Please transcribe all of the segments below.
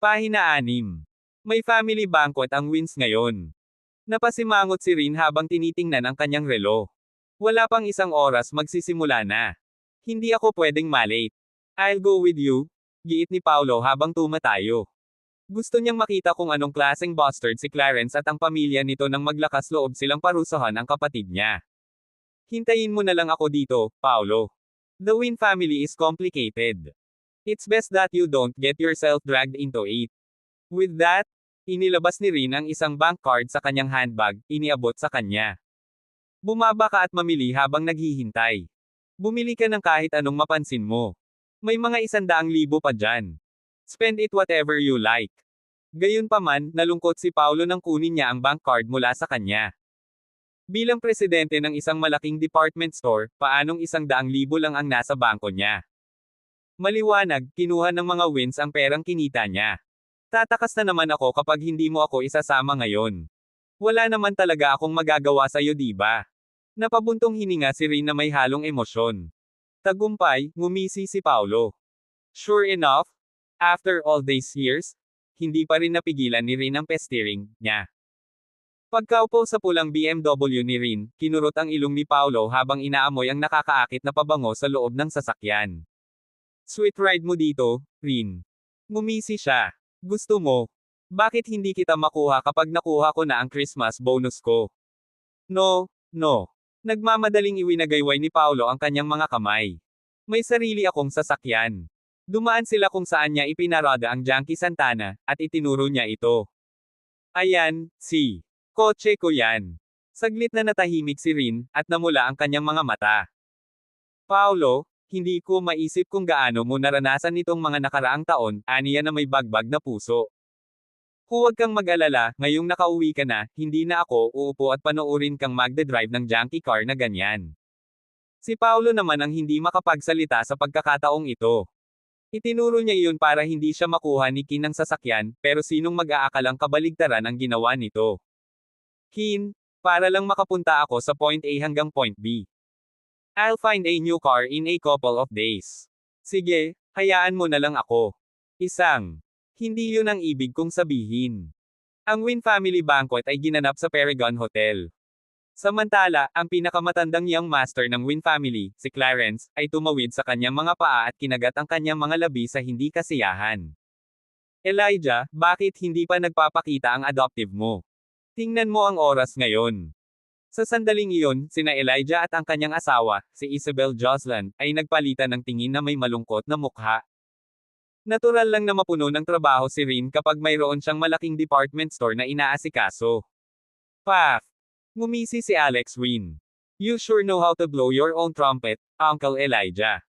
Pahina 6. May family banquet ang Wins ngayon. Napasimangot si Rin habang tinitingnan ang kanyang relo. Wala pang isang oras magsisimula na. Hindi ako pwedeng malate. I'll go with you, giit ni Paolo habang tumatayo. Gusto niyang makita kung anong klaseng bastard si Clarence at ang pamilya nito nang maglakas loob silang parusahan ang kapatid niya. Hintayin mo na lang ako dito, Paolo. The Win family is complicated. It's best that you don't get yourself dragged into it. With that, inilabas ni Rin ang isang bank card sa kanyang handbag, iniabot sa kanya. Bumaba ka at mamili habang naghihintay. Bumili ka ng kahit anong mapansin mo. May mga 100,000 pa dyan. Spend it whatever you like. Gayunpaman, nalungkot si Paolo nang kunin niya ang bank card mula sa kanya. Bilang presidente ng isang malaking department store, paanong 100,000 lang ang nasa bangko niya? Maliwanag, kinuha ng mga Wins ang perang kinita niya. Tatakas na naman ako kapag hindi mo ako isasama ngayon. Wala naman talaga akong magagawa sa'yo, diba? Napabuntong hininga si Rin na may halong emosyon. Tagumpay, ngumisi si Paolo. Sure enough, after all these years, hindi pa rin napigilan ni Rin ang pestering niya. Pagkaupo sa pulang BMW ni Rin, kinurot ang ilong ni Paolo habang inaamoy ang nakakaakit na pabango sa loob ng sasakyan. Sweet ride mo dito, Rin. Ngumisi siya. Gusto mo? Bakit hindi kita makuha kapag nakuha ko na ang Christmas bonus ko? No. Nagmamadaling iwinagayway ni Paolo ang kanyang mga kamay. May sarili akong sasakyan. Dumaan sila kung saan niya ipinarada ang Junkie Santana, at itinuro niya ito. Ayan, kotse ko yan. Saglit na natahimik si Rin, at namula ang kanyang mga mata. Paolo, hindi ko maisip kung gaano mo naranasan itong mga nakaraang taon, aniya na may bagbag na puso. Huwag kang mag-alala, ngayong nakauwi ka na, hindi na ako uupo at panoorin kang magde-drive ng junkie car na ganyan. Si Paolo naman ang hindi makapagsalita sa pagkakataong ito. Itinuro niya iyon para hindi siya makuha ni Kin ng sasakyan, pero sinong mag-aakalang kabaligtaran ang ginawa nito? Kin, para lang makapunta ako sa point A hanggang point B. I'll find a new car in a couple of days. Sige, hayaan mo na lang ako. Hindi yun ang ibig kong sabihin. Ang Win Family Banquet ay ginanap sa Paragon Hotel. Samantala, ang pinakamatandang young master ng Win Family, si Clarence, ay tumawid sa kanyang mga paa at kinagat ang kanyang mga labi sa hindi kasiyahan. Elijah, bakit hindi pa nagpapakita ang adoptive mo? Tingnan mo ang oras ngayon. Sa sandaling iyon, sina Elijah at ang kanyang asawa, si Isabel Jocelyn, ay nagpalitan ng tingin na may malungkot na mukha. Natural lang na mapuno ng trabaho si Rin kapag mayroon siyang malaking department store na inaasikaso. Paf! Ngumisi si Alex Win. You sure know how to blow your own trumpet, Uncle Elijah.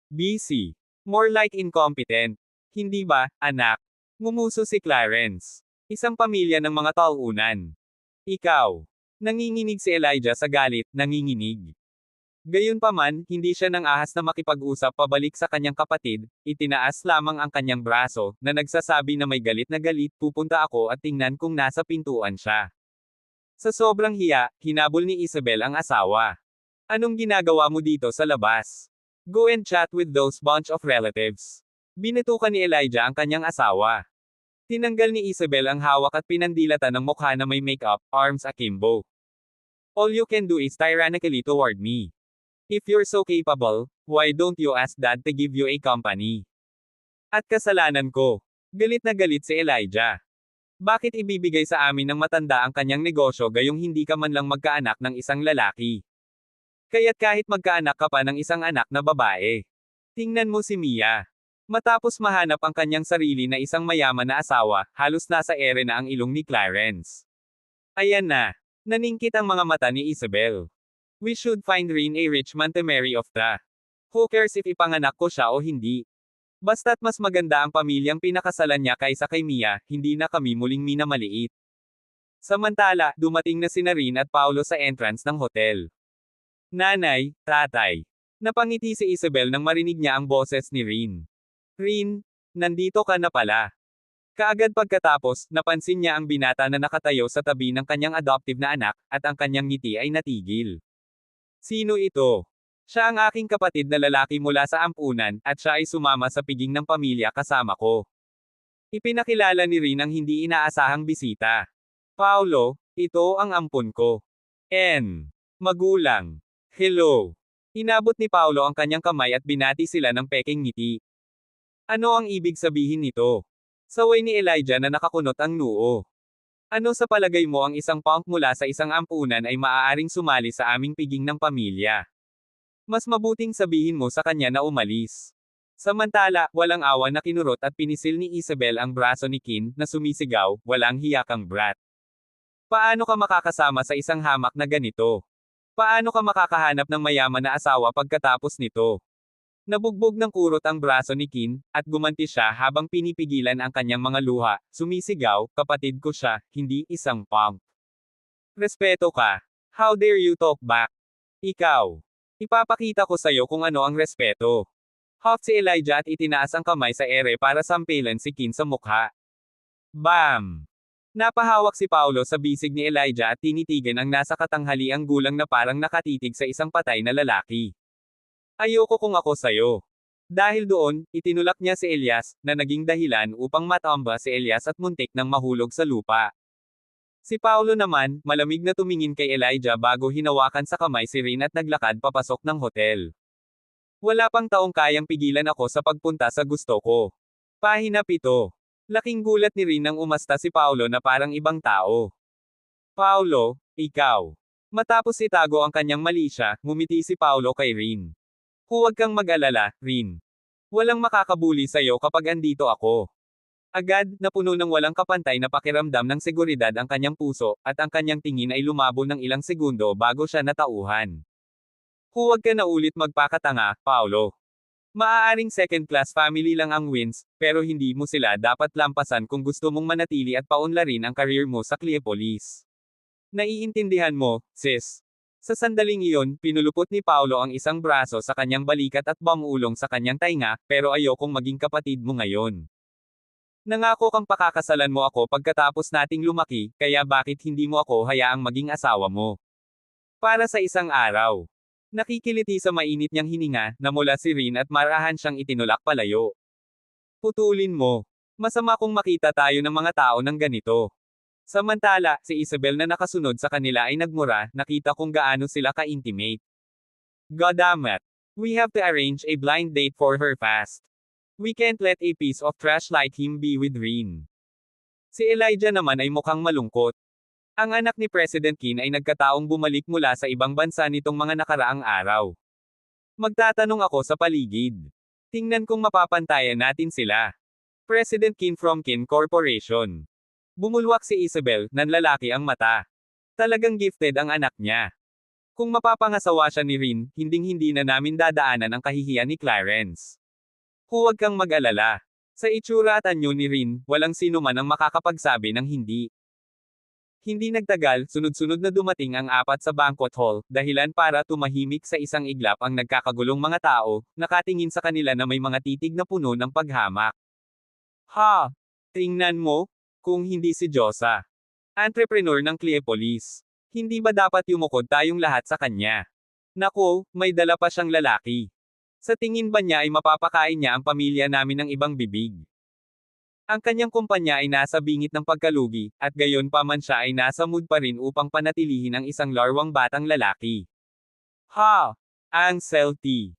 Busy. More like incompetent. Hindi ba, anak? Ngumuso si Clarence. Isang pamilya ng mga tauunan. Ikaw. Nanginginig si Elijah sa galit, nanginginig. Gayunpaman, hindi siya nang ahas na makipag-usap pabalik sa kanyang kapatid, itinaas lamang ang kanyang braso, na nagsasabi na may galit na galit, pupunta ako at tingnan kung nasa pintuan siya. Sa sobrang hiya, hinabol ni Isabel ang asawa. Anong ginagawa mo dito sa labas? Go and chat with those bunch of relatives. Binatukan ni Elijah ang kanyang asawa. Tinanggal ni Isabel ang hawak at pinandilatan ng mukha na may makeup, arms akimbo. All you can do is tyrannically toward me. If you're so capable, why don't you ask Dad to give you a company? At kasalanan ko. Galit na galit si Elijah. Bakit ibibigay sa amin ng matanda ang kanyang negosyo gayong hindi ka man lang magkaanak ng isang lalaki? Kaya't kahit magkaanak ka pa ng isang anak na babae. Tingnan mo si Mia. Matapos mahanap ang kanyang sarili na isang mayaman na asawa, halos nasa ere na ang ilong ni Clarence. Ayan na. Naningkit ang mga mata ni Isabel. We should find Rin a rich man to marry off the. Who cares if ipanganak ko siya o hindi? Basta't mas maganda ang pamilyang pinakasalan niya kaysa kay Mia, hindi na kami muling minamaliit. Samantala, dumating na sina Rin at Paolo sa entrance ng hotel. Nanay, tatay. Napangiti si Isabel nang marinig niya ang boses ni Rin. Rin, nandito ka na pala. Kaagad pagkatapos, napansin niya ang binata na nakatayo sa tabi ng kanyang adoptive na anak, at ang kanyang ngiti ay natigil. Sino ito? Siya ang aking kapatid na lalaki mula sa ampunan, at siya ay sumama sa piging ng pamilya kasama ko. Ipinakilala ni Rin ang hindi inaasahang bisita. Paulo, ito ang ampon ko. N. Magulang. Hello. Inabot ni Paulo ang kanyang kamay at binati sila ng peking ngiti. Ano ang ibig sabihin nito? Saway ni Elijah na nakakunot ang noo. Ano sa palagay mo ang isang punk mula sa isang ampunan ay maaaring sumali sa aming piging ng pamilya? Mas mabuting sabihin mo sa kanya na umalis. Samantala, walang awa na kinurot at pinisil ni Isabel ang braso ni Kin, na sumisigaw, walang hiyakang brat. Paano ka makakasama sa isang hamak na ganito? Paano ka makakahanap ng mayaman na asawa pagkatapos nito? Nabugbog ng kurot ang braso ni Kin, at gumanti siya habang pinipigilan ang kanyang mga luha, sumisigaw, kapatid ko siya, hindi isang punk. Respeto ka. How dare you talk back? Ikaw. Ipapakita ko sa'yo kung ano ang respeto. Huff si Elijah at itinaas ang kamay sa ere para sampilan si Kin sa mukha. Bam! Napahawak si Paulo sa bisig ni Elijah at tinitigan ang nasa katanghaliang gulang na parang nakatitig sa isang patay na lalaki. Ayoko kung ako sayo. Dahil doon, itinulak niya si Elias, na naging dahilan upang matamba si Elias at muntik nang mahulog sa lupa. Si Paulo naman, malamig na tumingin kay Elijah bago hinawakan sa kamay si Rin at naglakad papasok ng hotel. Wala pang taong kayang pigilan ako sa pagpunta sa gusto ko. Pahina 7. Laking gulat ni Rin nang umasta si Paulo na parang ibang tao. Paulo, ikaw. Matapos itago ang kanyang mali siya, ngumiti si Paulo kay Rin. Huwag kang mag-alala, Rin. Walang makakabuli sa'yo kapag andito ako. Agad, napuno ng walang kapantay na pakiramdam ng seguridad ang kanyang puso, at ang kanyang tingin ay lumabo ng ilang segundo bago siya natauhan. Huwag ka na ulit magpakatanga, Paulo. Maaaring second-class family lang ang Wins, pero hindi mo sila dapat lampasan kung gusto mong manatili at paunlarin ang career mo sa Cleopolis. Naiintindihan mo, sis. Sa sandaling iyon, pinulupot ni Paulo ang isang braso sa kanyang balikat at bumulong sa kanyang tainga, pero ayokong maging kapatid mo ngayon. Nangako kang pakakasalan mo ako pagkatapos nating lumaki, kaya bakit hindi mo ako hayaang maging asawa mo? Para sa isang araw. Nakikiliti sa mainit niyang hininga, namula si Rin at marahan siyang itinulak palayo. Putulin mo. Masama kung makita tayo ng mga tao ng ganito. Samantala, si Isabel na nakasunod sa kanila ay nagmura, nakita kung gaano sila ka-intimate. Goddammit. We have to arrange a blind date for her fast. We can't let a piece of trash like him be with Rin. Si Elijah naman ay mukhang malungkot. Ang anak ni President Kin ay nagkataong bumalik mula sa ibang bansa nitong mga nakaraang araw. Magtatanong ako sa paligid. Tingnan kung mapapantayan natin sila. President Kin from Kin Corporation. Bumulwak si Isabel, nanlalaki ang mata. Talagang gifted ang anak niya. Kung mapapangasawa siya ni Rin, hinding-hindi na namin dadaanan ang kahihiyan ni Clarence. Huwag kang mag-alala. Sa itsura at anyo ni Rin, walang sino man ang makakapagsabi ng hindi. Hindi nagtagal, sunod-sunod na dumating ang 4 sa banquet hall, dahilan para tumahimik sa isang iglap ang nagkakagulong mga tao, nakatingin sa kanila na may mga titig na puno ng paghamak. Ha! Tingnan mo, kung hindi si Josa. Entrepreneur ng Cleopolis. Hindi ba dapat yumukod tayong lahat sa kanya? Naku, may dala pa siyang lalaki. Sa tingin ba niya ay mapapakain niya ang pamilya namin ng ibang bibig? Ang kanyang kumpanya ay nasa bingit ng pagkalugi, at gayon pa man siya ay nasa mood pa rin upang panatilihin ang isang larwang batang lalaki. Ha! Ang selty.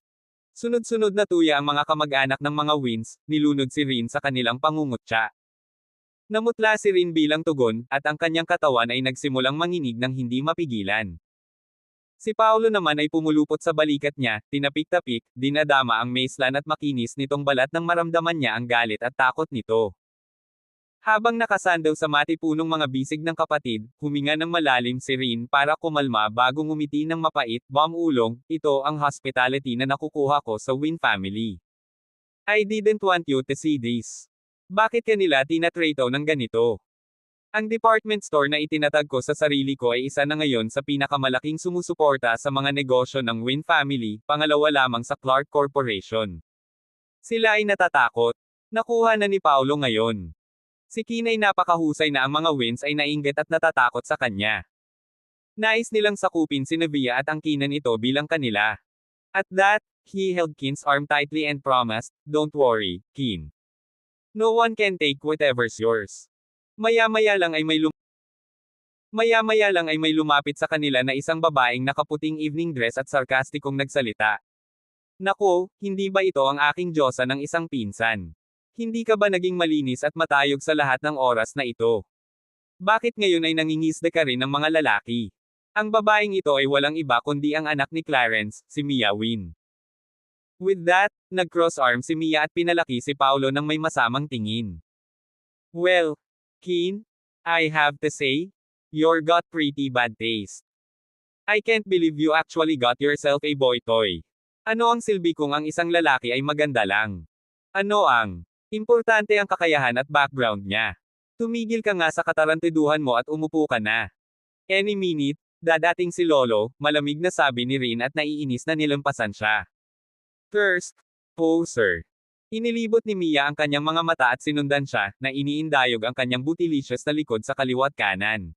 Sunod-sunod na tuya ang mga kamag-anak ng mga Wins, nilunod si Rin sa kanilang pangungutya. Namutla si Rin bilang tugon, at ang kanyang katawan ay nagsimulang manginig ng hindi mapigilan. Si Paulo naman ay pumulupot sa balikat niya, tinapik-tapik, dinadama ang maislan at makinis nitong balat nang maramdaman niya ang galit at takot nito. Habang nakasandaw sa matipunong mga bisig ng kapatid, huminga ng malalim si Rin para kumalma bago ngumiti ng mapait, bumulong, ito ang hospitality na nakukuha ko sa Win family. I didn't want you to see this. Bakit kanila tinatrato ng ganito? Ang department store na itinatag ko sa sarili ko ay isa na ngayon sa pinakamalaking sumusuporta sa mga negosyo ng Win family, pangalawa lamang sa Clark Corporation. Sila ay natatakot. Nakuha na ni Paulo ngayon. Si Kin ay napakahusay na ang mga Wins ay nainggit at natatakot sa kanya. Nais nilang sakupin si Navia at ang kinan ito bilang kanila. At that, he held Kin's arm tightly and promised, don't worry, Kin. No one can take whatever's yours. Maya-maya lang ay may Maya-maya lang ay may lumapit sa kanila na isang babaeng nakaputing evening dress at sarkastikong nagsalita. Naku, hindi ba ito ang aking diyosa ng isang pinsan? Hindi ka ba naging malinis at matayog sa lahat ng oras na ito? Bakit ngayon ay nangingisda ka rin ng mga lalaki? Ang babaeng ito ay walang iba kundi ang anak ni Clarence, si Mia Win. With that, nag-cross-arm si Mia at pinalaki si Paulo ng may masamang tingin. Well, Keen, I have to say, you're got pretty bad taste. I can't believe you actually got yourself a boy toy. Ano ang silbi kung ang isang lalaki ay maganda lang? Ano ang importante ang kakayahan at background niya? Tumigil ka nga sa katarantiduhan mo at umupo ka na. Any minute, dadating si Lolo, malamig na sabi ni Rin at naiinis na nilampasan siya. First, poser. Inilibot ni Mia ang kanyang mga mata at sinundan siya, na iniindayog ang kanyang bootylicious na likod sa kaliwat kanan.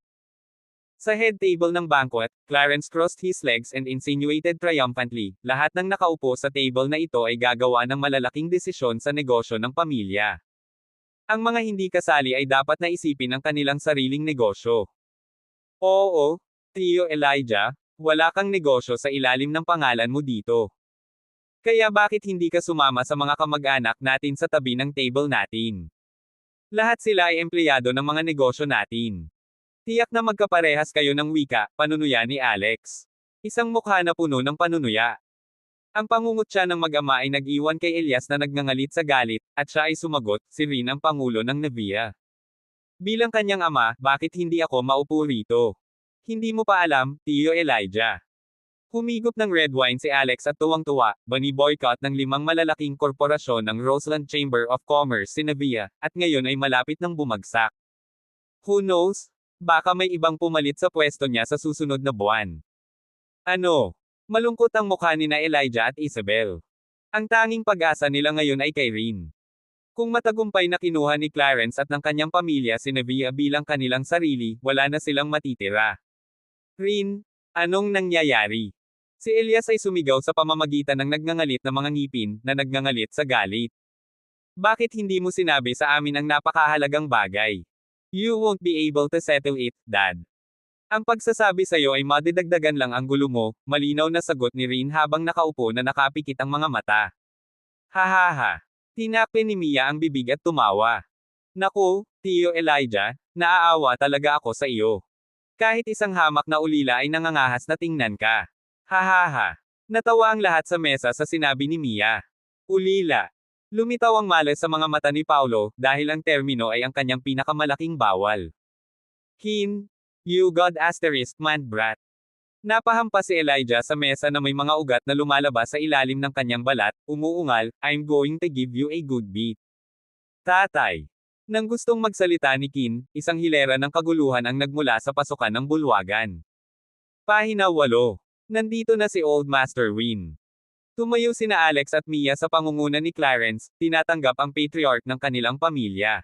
Sa head table ng banquet, Clarence crossed his legs and insinuated triumphantly, lahat ng nakaupo sa table na ito ay gagawa ng malalaking desisyon sa negosyo ng pamilya. Ang mga hindi kasali ay dapat na isipin ang kanilang sariling negosyo. Oo, Tio Elijah, wala kang negosyo sa ilalim ng pangalan mo dito. Kaya bakit hindi ka sumama sa mga kamag-anak natin sa tabi ng table natin? Lahat sila ay empleyado ng mga negosyo natin. Tiyak na magkaparehas kayo ng wika, panunuya ni Alex. Isang mukha na puno ng panunuya. Ang pangungutya ng mag-ama ay nag-iwan kay Elias na nagngangalit sa galit, at siya ay sumagot, si Rin ang pangulo ng Navia. Bilang kanyang ama, bakit hindi ako maupo rito? Hindi mo pa alam, Tio Elijah. Humigop ng red wine si Alex at tuwang-tuwa, bani-boycott ng 5 malalaking korporasyon ng Roseland Chamber of Commerce si Navia, at ngayon ay malapit ng bumagsak. Who knows? Baka may ibang pumalit sa pwesto niya sa susunod na buwan. Ano? Malungkot ang mukha ni na Elijah at Isabel. Ang tanging pag-asa nila ngayon ay kay Rin. Kung matagumpay na kinuha ni Clarence at ng kanyang pamilya si Navia bilang kanilang sarili, wala na silang matitira. Rin, anong nangyayari? Si Elias ay sumigaw sa pamamagitan ng nagngangalit na mga ngipin, na nagngangalit sa galit. Bakit hindi mo sinabi sa amin ang napakahalagang bagay? You won't be able to settle it, Dad. Ang pagsasabi sa'yo ay madidagdagan lang ang gulo mo, malinaw na sagot ni Rin habang nakaupo na nakapikit ang mga mata. Hahaha. Tinakpe ni Mia ang bibig at tumawa. Naku, Tio Elijah, naaawa talaga ako sa iyo. Kahit isang hamak na ulila ay nangangahas na tingnan ka. Hahaha. Natawa ang lahat sa mesa sa sinabi ni Mia. Ulila. Lumitaw ang malas sa mga mata ni Paulo, dahil ang termino ay ang kanyang pinakamalaking bawal. Keen, you god asterisk man brat. Napahampas si Elijah sa mesa na may mga ugat na lumalabas sa ilalim ng kanyang balat, umuungal, I'm going to give you a good beat. Tatay. Nang gustong magsalita ni Keen, isang hilera ng kaguluhan ang nagmula sa pasukan ng bulwagan. Pahina 8. Nandito na si Old Master Win. Tumayo sina Alex at Mia sa pangunguna ni Clarence, tinatanggap ang patriarch ng kanilang pamilya.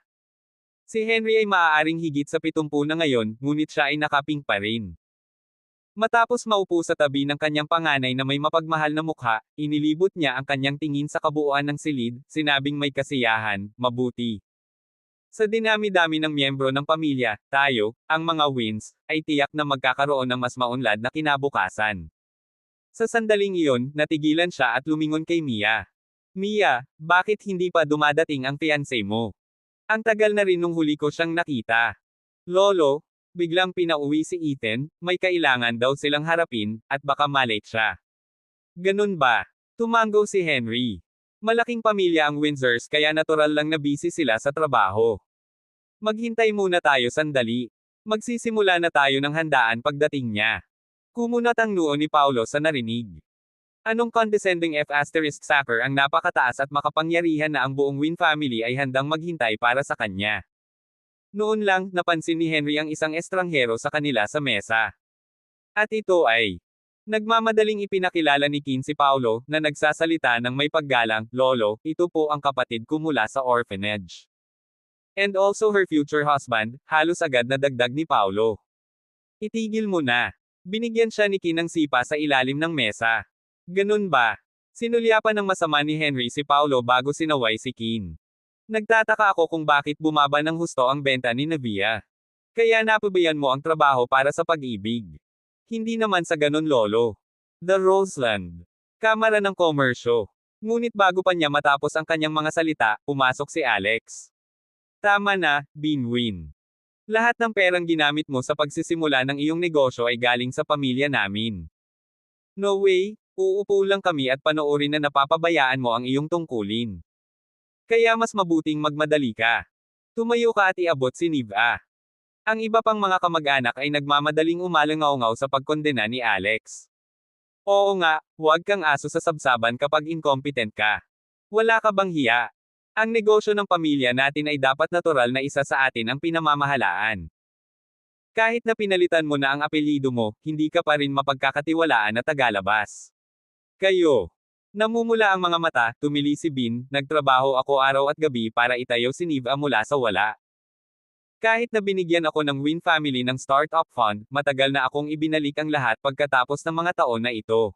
Si Henry ay maaaring higit sa 70 na ngayon, ngunit siya ay nakaping pa rin. Matapos maupo sa tabi ng kanyang panganay na may mapagmahal na mukha, inilibot niya ang kanyang tingin sa kabuuan ng silid, sinabing may kasiyahan, mabuti. Sa dinami-dami ng miyembro ng pamilya, tayo, ang mga Wins, ay tiyak na magkakaroon ng mas maunlad na kinabukasan. Sa sandaling iyon, natigilan siya at lumingon kay Mia. Mia, bakit hindi pa dumadating ang fiancé mo? Ang tagal na rin nung huli ko siyang nakita. Lolo, biglang pinauwi si Ethan, may kailangan daw silang harapin, at baka malate siya. Ganun ba? Tumango si Henry. Malaking pamilya ang Windsors kaya natural lang na busy sila sa trabaho. Maghintay muna tayo sandali. Magsisimula na tayo ng handaan pagdating niya. Kumunat ang noo ni Paulo sa narinig. Anong condescending F***er ang napakataas at makapangyarihan na ang buong Win family ay handang maghintay para sa kanya. Noon lang, napansin ni Henry ang isang estranghero sa kanila sa mesa. At ito ay nagmamadaling ipinakilala ni Keen si Paulo, na nagsasalita ng may paggalang, Lolo, ito po ang kapatid ko mula sa orphanage. And also her future husband, halos agad na dagdag ni Paulo. Itigil mo na. Binigyan siya ni Keen ng sipa sa ilalim ng mesa. Ganun ba? Sinulyapan ng masama ni Henry si Paulo bago sinaway si Keen. Nagtataka ako kung bakit bumaba ng husto ang benta ni Navia. Kaya napabayaan mo ang trabaho para sa pag-ibig. Hindi naman sa ganun lolo. The Roseland. Kamara ng Komersyo. Ngunit bago pa niya matapos ang kanyang mga salita, pumasok si Alex. Tama na, Binwin. Lahat ng perang ginamit mo sa pagsisimula ng iyong negosyo ay galing sa pamilya namin. No way, uupo lang kami at panoorin na napapabayaan mo ang iyong tungkulin. Kaya mas mabuting magmadali ka. Tumayo ka at iabot si Niva. Ang iba pang mga kamag-anak ay nagmamadaling umalangaw-ngaw sa pagkondena ni Alex. Oo nga, huwag kang aso sa sabsaban kapag incompetent ka. Wala ka bang hiya? Ang negosyo ng pamilya natin ay dapat natural na isa sa atin ang pinamamahalaan. Kahit na pinalitan mo na ang apelyido mo, hindi ka pa rin mapagkakatiwalaan na tagalabas. Kayo. Namumula ang mga mata, tumili si Bin, nagtrabaho ako araw at gabi para itayo si Niva mula sa wala. Kahit na binigyan ako ng Win Family ng startup fund, matagal na akong ibinalik ang lahat pagkatapos ng mga taon na ito.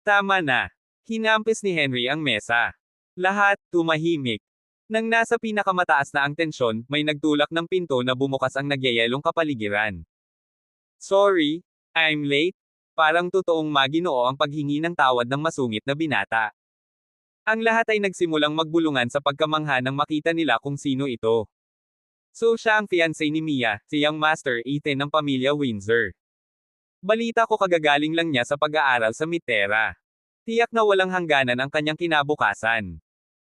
Tama na. Hinampis ni Henry ang mesa. Lahat, tumahimik. Nang nasa pinakamataas na ang tensyon, may nagtulak ng pinto na bumukas ang nagyayelong kapaligiran. Sorry, I'm late. Parang totoong maginoo ang paghingi ng tawad ng masungit na binata. Ang lahat ay nagsimulang magbulungan sa pagkamangha nang makita nila kung sino ito. So siya ang fiancé ni Mia, si Young Master Ethan ng pamilya Windsor. Balita ko kagagaling lang niya sa pag-aaral sa Mitera. Tiyak na walang hangganan ang kanyang kinabukasan.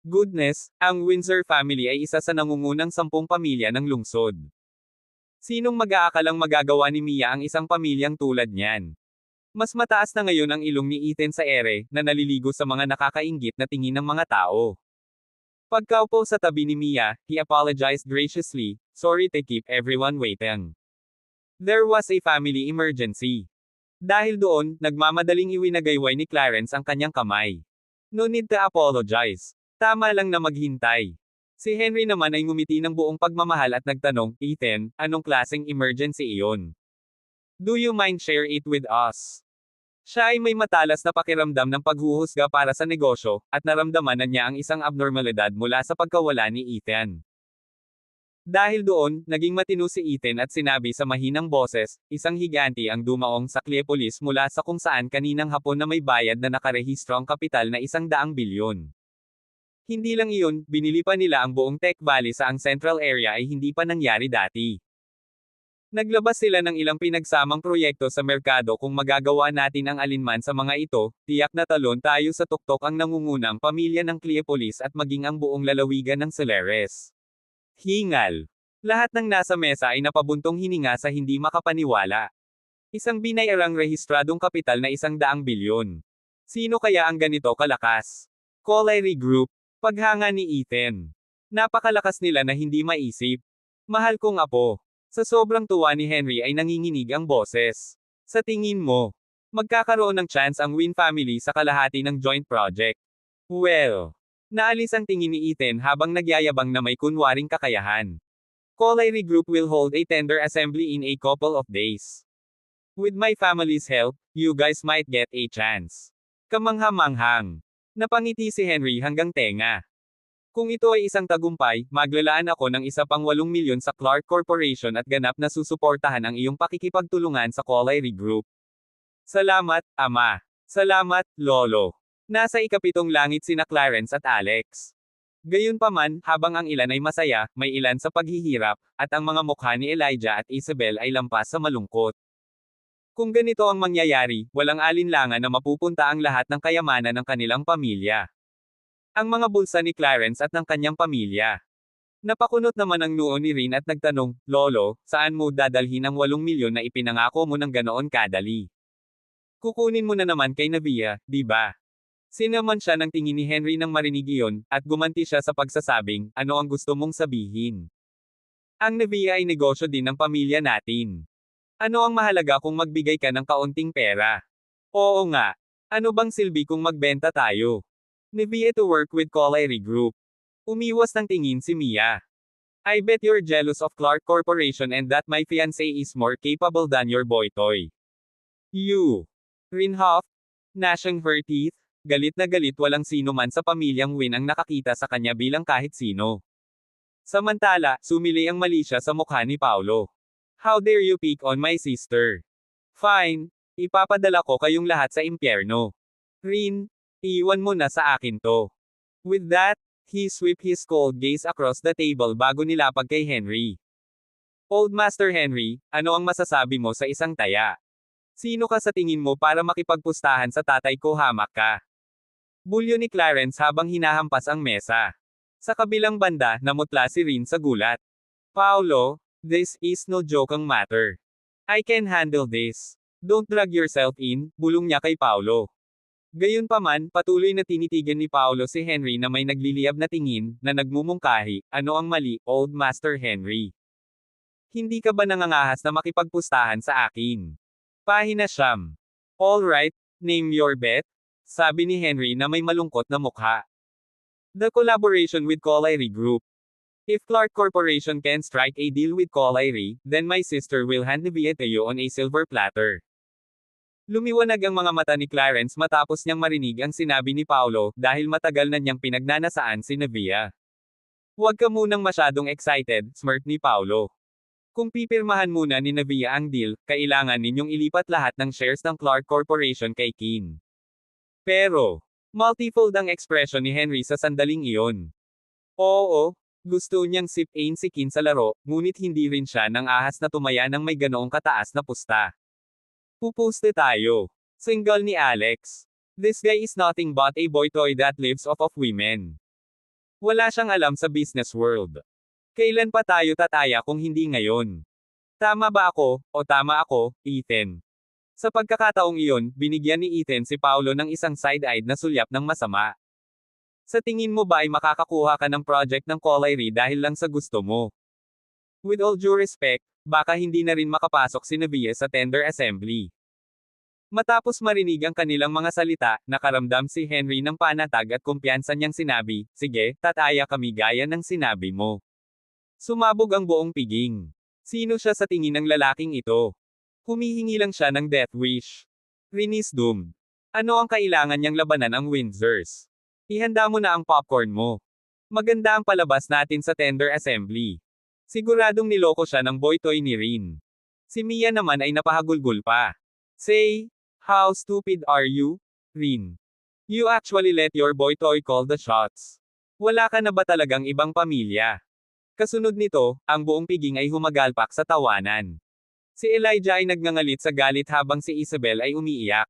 Goodness, ang Windsor family ay isa sa nangungunang 10 pamilya ng lungsod. Sinong mag-aakalang magagawa ni Mia ang isang pamilyang tulad niyan? Mas mataas na ngayon ang ilong ni Ethan sa ere, na naliligo sa mga nakakainggit na tingin ng mga tao. Pagkaupo sa tabi ni Mia, he apologized graciously, sorry to keep everyone waiting. There was a family emergency. Dahil doon, nagmamadaling iwinagayway ni Clarence ang kanyang kamay. No need to apologize. Tama lang na maghintay. Si Henry naman ay ngumiti ng buong pagmamahal at nagtanong, Ethan, anong klaseng emergency iyon? Do you mind share it with us? Siya ay may matalas na pakiramdam ng paghuhusga para sa negosyo, at naramdaman na niya ang isang abnormalidad mula sa pagkawala ni Ethan. Dahil doon, naging matino si Ethan at sinabi sa mahinang boses, isang higanti ang dumaong sa Cleopolis mula sa kung saan kaninang hapon na may bayad na nakarehistro ang kapital na 100 bilyon. Hindi lang iyon, binili pa nila ang buong Tech Valley sa ang Central Area ay hindi pa nangyari dati. Naglabas sila ng ilang pinagsamang proyekto sa merkado kung magagawa natin ang alinman sa mga ito, tiyak na talon tayo sa tuktok ang nangungunang pamilya ng Cleopolis at maging ang buong lalawigan ng Solares. Hingal. Lahat ng nasa mesa ay napabuntong hininga sa hindi makapaniwala. Isang binayarang rehistradong kapital na 100 bilyon. Sino kaya ang ganito kalakas? Collieri Group. Paghanga ni Ethan. Napakalakas nila na hindi maisip. Mahal kong apo. Sa sobrang tuwa ni Henry ay nanginginig ang boses. Sa tingin mo, magkakaroon ng chance ang Win family sa kalahati ng joint project? Well, naalis ang tingin ni Ethan habang nagyayabang na may kunwaring kakayahan. Collieri Group will hold a tender assembly in a couple of days. With my family's help, you guys might get a chance. Kamangha-manghang. Napangiti si Henry hanggang tenga. Kung ito ay isang tagumpay, maglalaan ako ng isa pang 8 milyon sa Clark Corporation at ganap na susuportahan ang iyong pakikipagtulungan sa Collieri Group. Salamat, Ama. Salamat, Lolo. Nasa ikapitong langit sina Clarence at Alex. Gayunpaman, habang ang ilan ay masaya, may ilan sa paghihirap, at ang mga mukha ni Elijah at Isabel ay lampas sa malungkot. Kung ganito ang mangyayari, walang alinlangan na mapupunta ang lahat ng kayamanan ng kanilang pamilya. Ang mga bulsa ni Clarence at ng kanyang pamilya. Napakunot naman ang noo ni Rin at nagtanong, Lolo, saan mo dadalhin ang 8 milyon na ipinangako mo ng ganoon kadali? Kukunin mo na naman kay Navia, di ba? Sinaman siya ng tingin ni Henry nang marinig iyon, at gumanti siya sa pagsasabing, ano ang gusto mong sabihin? Ang Navia ay negosyo din ng pamilya natin. Ano ang mahalaga kung magbigay ka ng kaunting pera? Oo nga. Ano bang silbi kung magbenta tayo? Navia to work with Collieri Group. Umiwas ng tingin si Mia. I bet you're jealous of Clark Corporation and that my fiancé is more capable than your boy toy. You. Rinhoff. Gnashing her teeth. Galit na galit walang sino man sa pamilyang Win ang nakakita sa kanya bilang kahit sino. Samantala, sumili ang mali siya sa mukha ni Paolo. How dare you pick on my sister? Fine, ipapadala ko kayong lahat sa impyerno. Rin, iwan mo na sa akin to. With that, he swept his cold gaze across the table bago nilapag kay Henry. Old Master Henry, ano ang masasabi mo sa isang taya? Sino ka sa tingin mo para makipagpustahan sa tatay ko, hamak ka? Bulyo ni Clarence habang hinahampas ang mesa. Sa kabilang banda, namutla si Rin sa gulat. Paolo, this is no jokang matter. I can handle this. Don't drag yourself in, bulong niya kay Paolo. Gayunpaman, patuloy na tinitigan ni Paolo si Henry na may nagliliyab na tingin, na nagmumungkahi, ano ang mali, Old Master Henry? Hindi ka ba nangangahas na makipagpustahan sa akin? Pahina siyam. Alright, name your bet, sabi ni Henry na may malungkot na mukha. The collaboration with Collieri Group. If Clark Corporation can strike a deal with Collieri, then my sister will hand the Via to you on a silver platter. Lumiwanag ang mga mata ni Clarence matapos niyang marinig ang sinabi ni Paolo, dahil matagal na niyang pinagnanasaan si Navia. Huwag ka munang masyadong excited, smirk ni Paolo. Kung pipirmahan muna ni Navia ang deal, kailangan ninyong ilipat lahat ng shares ng Clark Corporation kay Kin. Pero, multifold ang ekspresyon ni Henry sa sandaling iyon. Oo, gusto niyang sip-ain si Kin sa laro, ngunit hindi rin siya nang ahas na tumaya ng may ganoong kataas na pusta. Pupuste tayo. Single ni Alex. This guy is nothing but a boy toy that lives off of women. Wala siyang alam sa business world. Kailan pa tayo tataya kung hindi ngayon? Tama ba ako, o tama ako, Ethan? Sa pagkakataong iyon, binigyan ni Ethan si Paolo ng isang side-eyed na sulyap ng masama. Sa tingin mo ba ay makakakuha ka ng project ng Collieri dahil lang sa gusto mo? With all due respect, baka hindi na rin makapasok si Navia sa tender assembly. Matapos marinig ang kanilang mga salita, nakaramdam si Henry ng panatag at kumpiyansa niyang sinabi, sige, tataya kami gaya ng sinabi mo. Sumabog ang buong piging. Sino siya sa tingin ng lalaking ito? Humihingi lang siya ng death wish. Rin is doomed. Ano ang kailangan niyang labanan ang Windsors? Ihanda mo na ang popcorn mo. Maganda ang palabas natin sa tender assembly. Siguradong niloko siya ng boy toy ni Rin. Si Mia naman ay napahagulgol pa. Say, how stupid are you, Rin? You actually let your boy toy call the shots. Wala ka na ba talagang ibang pamilya? Kasunod nito, ang buong piging ay humagalpak sa tawanan. Si Elijah ay nagngangalit sa galit habang si Isabel ay umiiyak.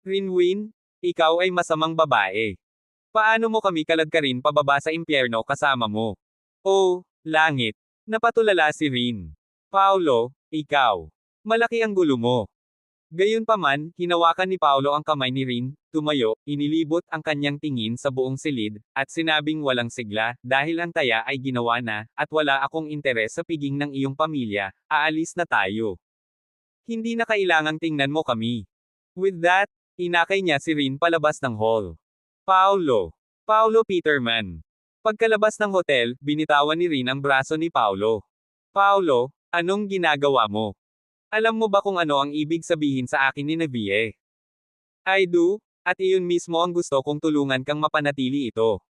Rinwin, ikaw ay masamang babae. Paano mo kami kaladkarin pababa sa impyerno kasama mo? Oh, langit. Napatulala si Rin. Paolo, ikaw. Malaki ang gulo mo. Gayunpaman, hinawakan ni Paolo ang kamay ni Rin, tumayo, inilibot ang kanyang tingin sa buong silid, at sinabing walang sigla, dahil ang taya ay ginawa na, at wala akong interes sa piging ng iyong pamilya, aalis na tayo. Hindi na kailangang tingnan mo kami. With that, inakay niya si Rin palabas ng hall. Paulo Peterman. Pagkalabas ng hotel, binitawan ni Rin ang braso ni Paolo. Paolo, anong ginagawa mo? Alam mo ba kung ano ang ibig sabihin sa akin ni Navie? I do, at iyon mismo ang gusto kong tulungan kang mapanatili ito.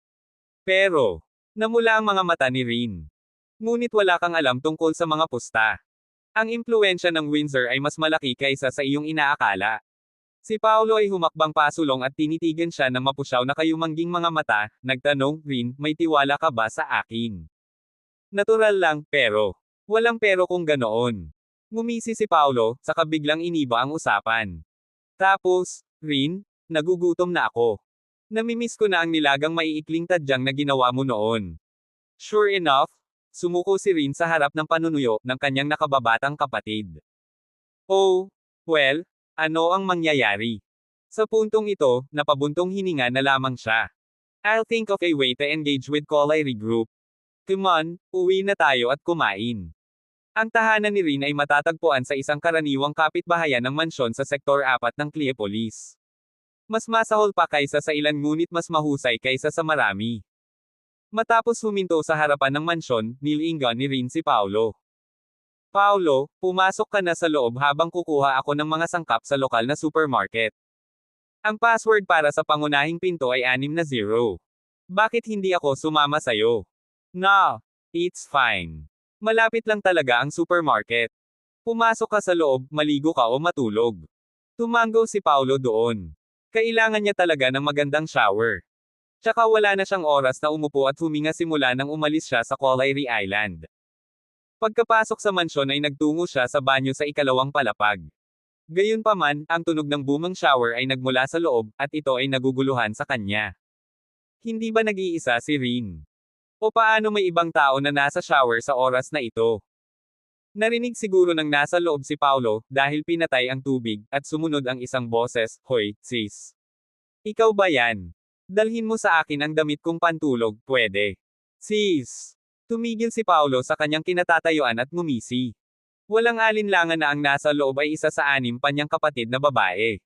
Pero, namula ang mga mata ni Rin. Ngunit wala kang alam tungkol sa mga pusta. Ang impluensya ng Windsor ay mas malaki kaysa sa iyong inaakala. Si Paolo ay humakbang pasulong at tinitigan siya ng mapusyaw na kayumangging mga mata, nagtanong, Rin, may tiwala ka ba sa akin? Natural lang, pero. Walang pero kung ganoon. Ngumisi si Paolo, saka biglang iniba ang usapan. Tapos, Rin, nagugutom na ako. Namimiss ko na ang nilagang maiikling tadyang na ginawa mo noon. Sure enough, sumuko si Rin sa harap ng panunuyo ng kanyang nakababatang kapatid. Oh, well, ano ang mangyayari? Sa puntong ito, napabuntong hininga na lamang siya. I'll think of a way to engage with Collieri Group. Come on, uwi na tayo at kumain. Ang tahanan ni Rin ay matatagpuan sa isang karaniwang kapitbahayan ng mansyon sa Sektor 4 ng Cleopolis. Mas masahol pa kaysa sa ilan ngunit mas mahusay kaysa sa marami. Matapos huminto sa harapan ng mansyon, nilingan ni Rin si Paolo. Paolo, pumasok ka na sa loob habang kukuha ako ng mga sangkap sa lokal na supermarket. Ang password para sa pangunahing pinto ay 60. Bakit hindi ako sumama sayo? Na, It's fine. Malapit lang talaga ang supermarket. Pumasok ka sa loob, maligo ka o matulog. Tumango si Paulo doon. Kailangan niya talaga ng magandang shower. Tsaka wala na siyang oras na umupo at huminga simula nang umalis siya sa Collieri Island. Pagkapasok sa mansyon ay nagtungo siya sa banyo sa ikalawang palapag. Gayunpaman, ang tunog ng booming shower ay nagmula sa loob, at ito ay naguguluhan sa kanya. Hindi ba nag-iisa si Rin? O paano may ibang tao na nasa shower sa oras na ito? Narinig siguro ng nasa loob si Paulo, dahil pinatay ang tubig, at sumunod ang isang boses, "Hoy, sis. Ikaw ba yan? Dalhin mo sa akin ang damit kong pantulog, pwede." Sis! Tumigil si Paulo sa kanyang kinatatayuan at ngumisi. Walang alinlangan na ang nasa loob ay isa sa 6 pa niyang kapatid na babae.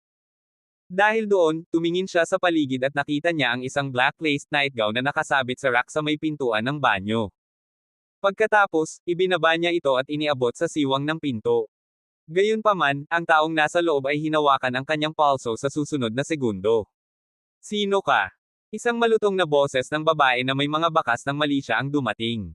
Dahil doon, tumingin siya sa paligid at nakita niya ang isang black lace nightgown na nakasabit sa rack sa may pintuan ng banyo. Pagkatapos, ibinaba niya ito at iniabot sa siwang ng pinto. Gayunpaman, ang taong nasa loob ay hinawakan ang kanyang palso sa susunod na segundo. Sino ka? Isang malutong na boses ng babae na may mga bakas ng mali siya ang dumating.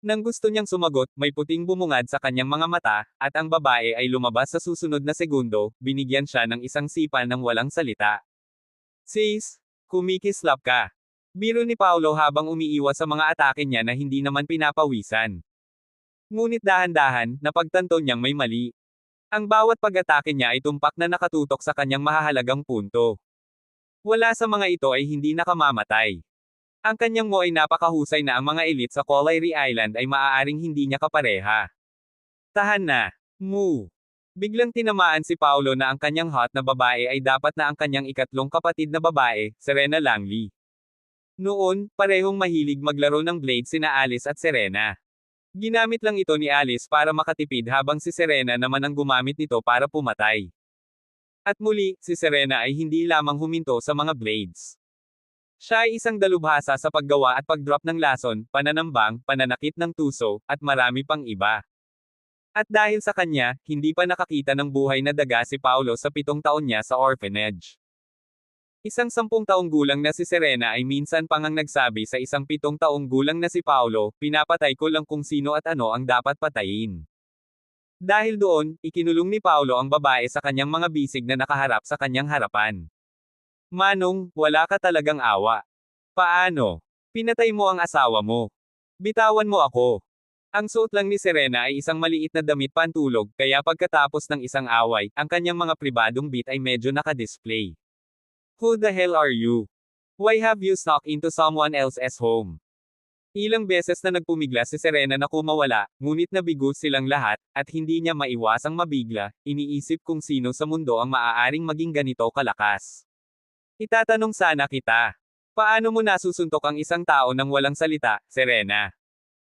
Nang gusto niyang sumagot, may puting bumungad sa kanyang mga mata, at ang babae ay lumabas sa susunod na segundo, binigyan siya ng isang sipa ng walang salita. Sis, kumikislap ka. Biro ni Paulo habang umiiwas sa mga atake niya na hindi naman pinapawisan. Ngunit dahan-dahan, napagtanto niyang may mali. Ang bawat pag-atake niya ay tumpak na nakatutok sa kanyang mahahalagang punto. Wala sa mga ito ay hindi nakamamatay. Ang kanyang mo ay napakahusay na ang mga elite sa Collieri Island ay maaaring hindi niya kapareha. Tahan na. Moo. Biglang tinamaan si Paulo na ang kanyang hot na babae ay dapat na ang kanyang ikatlong kapatid na babae, Serena Langley. Noon, parehong mahilig maglaro ng blade sina Alice at Serena. Ginamit lang ito ni Alice para makatipid habang si Serena naman ang gumamit nito para pumatay. At muli, si Serena ay hindi lamang huminto sa mga blades. Siya ay isang dalubhasa sa paggawa at pagdrop ng lason, pananambang, pananakit ng tuso, at marami pang iba. At dahil sa kanya, hindi pa nakakita ng buhay na daga si Paulo sa 7 taon niya sa orphanage. Isang 10 taong gulang na si Serena ay minsan pang ang nagsabi sa isang 7 taong gulang na si Paulo, pinapatay ko lang kung sino at ano ang dapat patayin. Dahil doon, ikinulong ni Paulo ang babae sa kanyang mga bisig na nakaharap sa kanyang harapan. Manong, wala ka talagang awa. Paano? Pinatay mo ang asawa mo. Bitawan mo ako. Ang suot lang ni Serena ay isang maliit na damit pantulog, kaya pagkatapos ng isang away, ang kanyang mga pribadong bit ay medyo nakadisplay. Who the hell are you? Why have you snuck into someone else's home? Ilang beses na nagpumigla si Serena na kumawala, ngunit nabigo silang lahat, at hindi niya maiwasang mabigla, iniisip kung sino sa mundo ang maaaring maging ganito kalakas. Itatanong sana kita. Paano mo nasusuntok ang isang tao nang walang salita, Serena?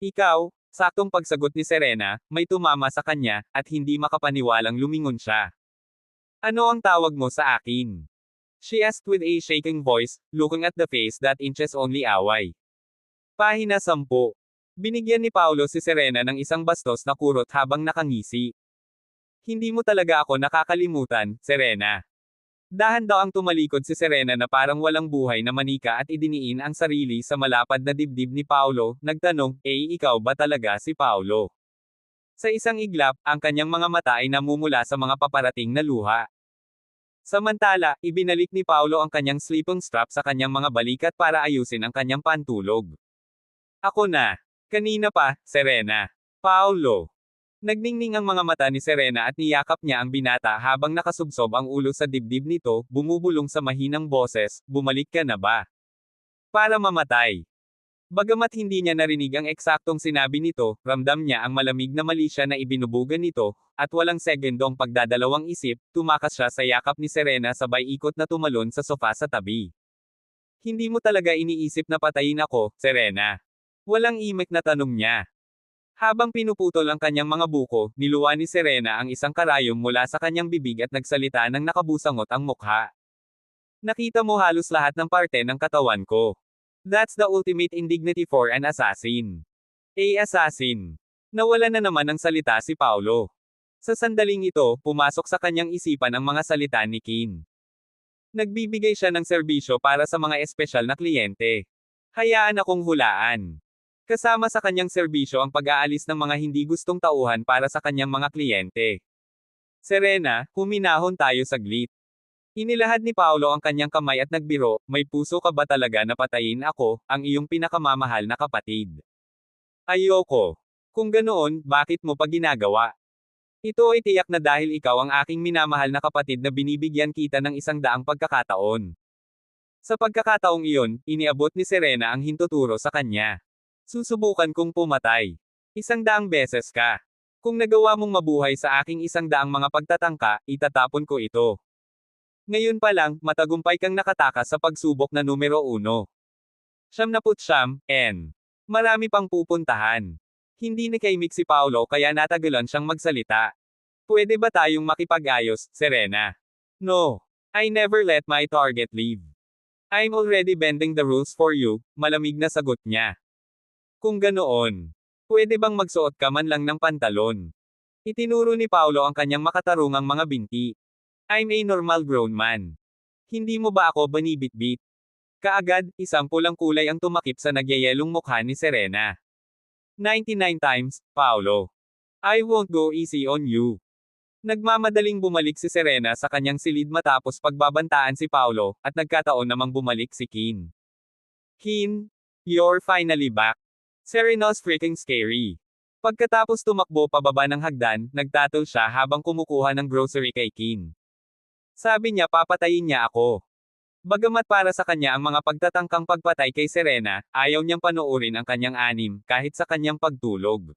Ikaw, saktong pagsagot ni Serena, may tumama sa kanya, at hindi makapaniwalang lumingon siya. Ano ang tawag mo sa akin? She asked with a shaking voice, looking at the face that inches only away. Pahina 10. Binigyan ni Paulo si Serena ng isang bastos na kurot habang nakangisi. Hindi mo talaga ako nakakalimutan, Serena. Dahan daw ang tumalikod si Serena na parang walang buhay na manika at idiniin ang sarili sa malapad na dibdib ni Paulo, nagtanong, ikaw ba talaga si Paulo? Sa isang iglap, ang kanyang mga mata ay namumula sa mga paparating na luha. Samantala, ibinalik ni Paulo ang kanyang sleeping strap sa kanyang mga balikat para ayusin ang kanyang pantulog. Ako na. Kanina pa, Serena. Paulo. Nagningning ang mga mata ni Serena at niyakap niya ang binata habang nakasubsob ang ulo sa dibdib nito, bumubulong sa mahinang boses, bumalik ka na ba? Para mamatay. Bagamat hindi niya narinig ang eksaktong sinabi nito, ramdam niya ang malamig na malisya na ibinubugan nito, at walang segundong pagdadalawang isip, tumakas siya sa yakap ni Serena sabay ikot na tumalon sa sofa sa tabi. Hindi mo talaga iniisip na patayin ako, Serena? Walang imik na tanong niya. Habang pinuputol ang kanyang mga buko, niluwa ni Serena ang isang karayom mula sa kanyang bibig at nagsalita ng nakabusangot ang mukha. Nakita mo halos lahat ng parte ng katawan ko. That's the ultimate indignity for an assassin. Assassin. Nawala na naman ng salita si Paulo. Sa sandaling ito, pumasok sa kanyang isipan ang mga salita ni Kin. Nagbibigay siya ng serbisyo para sa mga espesyal na kliyente. Hayaan akong hulaan. Kasama sa kanyang serbisyo ang pag-aalis ng mga hindi gustong tauhan para sa kanyang mga kliyente. Serena, huminahon tayo saglit. Inilahad ni Paolo ang kanyang kamay at nagbiro, may puso ka ba talaga na patayin ako, ang iyong pinakamamahal na kapatid? Ayoko. Kung ganoon, bakit mo pa ginagawa? Ito ay tiyak na dahil ikaw ang aking minamahal na kapatid na binibigyan kita ng 100 pagkakataon. Sa pagkakataong iyon, iniabot ni Serena ang hintuturo sa kanya. Susubukan kong pumatay. 100 beses ka. Kung nagawa mong mabuhay sa aking 100 mga pagtatangka, itatapon ko ito. Ngayon pa lang, matagumpay kang nakatakas sa pagsubok na numero 1. 79, N. Marami pang pupuntahan. Hindi nakaimik si Paolo kaya natagalan siyang magsalita. Pwede ba tayong makipag-ayos, Serena? No. I never let my target leave. I'm already bending the rules for you, malamig na sagot niya. Kung ganoon, pwede bang magsuot ka man lang ng pantalon? Itinuro ni Paolo ang kanyang makatarungang mga binti. I'm a normal grown man. Hindi mo ba ako banibitbit? Kaagad, isang pulang kulay ang tumakip sa nagyayelong mukha ni Serena. 99 times, Paolo. I won't go easy on you. Nagmamadaling bumalik si Serena sa kanyang silid matapos pagbabantaan si Paolo, at nagkataon namang bumalik si Keen. Keen, you're finally back. Serena's freaking scary. Pagkatapos tumakbo pababa ng hagdan, nagtatol siya habang kumukuha ng grocery kay Keen. Sabi niya papatayin niya ako. Bagamat para sa kanya ang mga pagtatangkang pagpatay kay Serena, ayaw niyang panoorin ang kanyang anim, kahit sa kanyang pagtulog.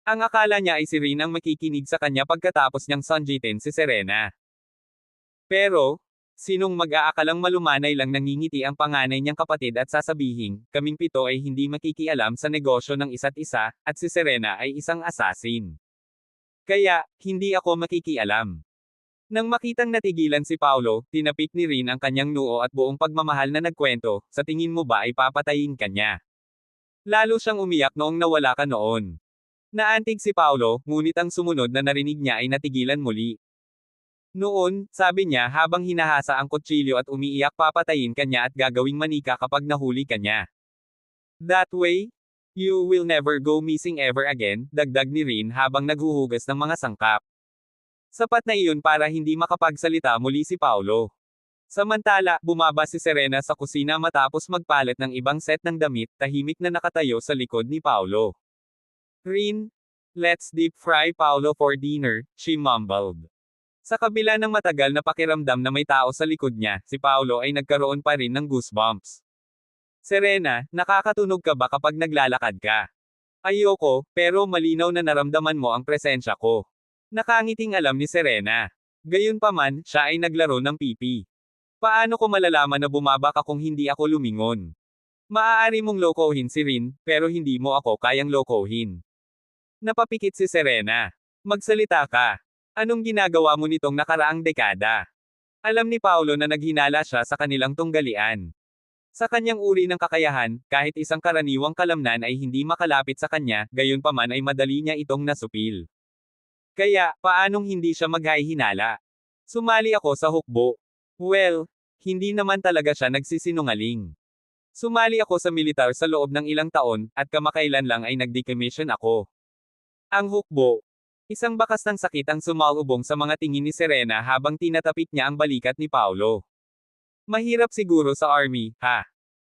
Ang akala niya ay si Rin ang makikinig sa kanya pagkatapos niyang sunjitin si Serena. Pero, sinong mag-aakalang malumanay lang nangingiti ang panganay niyang kapatid at sasabihin, kaming 7 ay hindi makikialam sa negosyo ng isa't isa, at si Serena ay isang assassin. Kaya, hindi ako makikialam. Nang makitang natigilan si Paolo, tinapik ni Rin ang kanyang noo at buong pagmamahal na nagkwento, sa tingin mo ba ay papatayin ka niya? Lalo siyang umiyak noong nawala ka noon. Naantig si Paolo, ngunit ang sumunod na narinig niya ay natigilan muli. Noon, sabi niya habang hinahasa ang kutsilyo at umiiyak papatayin ka niya at gagawing manika kapag nahuli ka niya. That way, you will never go missing ever again, dagdag ni Rin habang naghuhugas ng mga sangkap. Sapat na iyon para hindi makapagsalita muli si Paolo. Samantala, bumaba si Serena sa kusina matapos magpalit ng ibang set ng damit, tahimik na nakatayo sa likod ni Paolo. Rin, let's deep fry Paolo for dinner, she mumbled. Sa kabila ng matagal na pakiramdam na may tao sa likod niya, si Paolo ay nagkaroon pa rin ng goosebumps. Serena, nakakatunog ka ba kapag naglalakad ka? Ayoko, pero malinaw na naramdaman mo ang presensya ko. Nakangiting alam ni Serena. Gayunpaman, siya ay naglaro ng pipi. Paano ko malalaman na bumaba ka kung hindi ako lumingon? Maaari mong lokohin si Rin, pero hindi mo ako kayang lokohin. Napapikit si Serena. Magsalita ka. Anong ginagawa mo nitong nakaraang dekada? Alam ni Paolo na naghinala siya sa kanilang tunggalian. Sa kanyang uri ng kakayahan, kahit isang karaniwang kalamnan ay hindi makalapit sa kanya, gayunpaman ay madali niya itong nasupil. Kaya, paanong hindi siya maghahinala? Sumali ako sa hukbo. Well, hindi naman talaga siya nagsisinungaling. Sumali ako sa militar sa loob ng ilang taon, at kamakailan lang ay nag-decommission ako. Ang hukbo. Isang bakas ng sakit ang sumalubong sa mga tingin ni Serena habang tinatapik niya ang balikat ni Paolo. Mahirap siguro sa army, ha?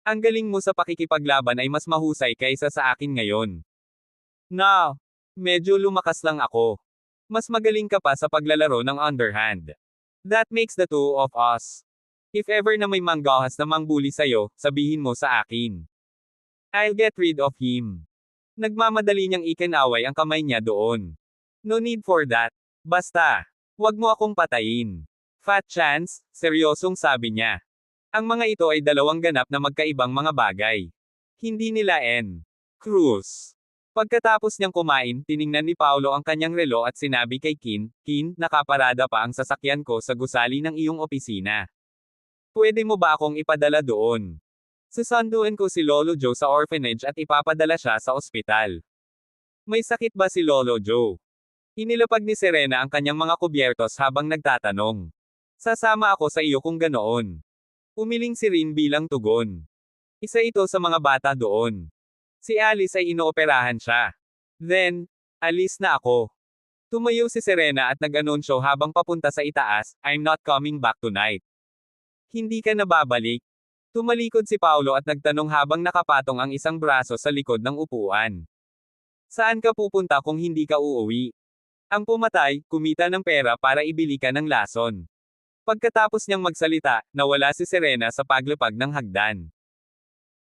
Ang galing mo sa pakikipaglaban ay mas mahusay kaysa sa akin ngayon. No, medyo lumakas lang ako. Mas magaling ka pa sa paglalaro ng underhand. That makes the two of us. If ever na may manggahas na mangbuli sa'yo, sabihin mo sa akin. I'll get rid of him. Nagmamadali niyang ikinaway ang kamay niya doon. No need for that. Basta, wag mo akong patayin. Fat chance, seryosong sabi niya. Ang mga ito ay dalawang ganap na magkaibang mga bagay. Hindi nila Cruz. Pagkatapos niyang kumain, tiningnan ni Paolo ang kanyang relo at sinabi kay Keen, nakaparada pa ang sasakyan ko sa gusali ng iyong opisina. Pwede mo ba akong ipadala doon? Susunduin ko si Lolo Joe sa orphanage at ipapadala siya sa ospital. May sakit ba si Lolo Joe? Inilapag ni Serena ang kanyang mga kubyertos habang nagtatanong. Sasama ako sa iyo kung ganoon. Umiling si Rin bilang tugon. Isa ito sa mga bata doon. Si Alice ay inooperahan siya. Then, alis na ako. Tumayo si Serena at nag-anunsyo habang papunta sa itaas, I'm not coming back tonight. Hindi ka na babalik. Tumalikod si Paulo at nagtanong habang nakapatong ang isang braso sa likod ng upuan. Saan ka pupunta kung hindi ka uuwi? Ang pumatay, kumita ng pera para ibili ka ng lason. Pagkatapos niyang magsalita, nawala si Serena sa paglapag ng hagdan.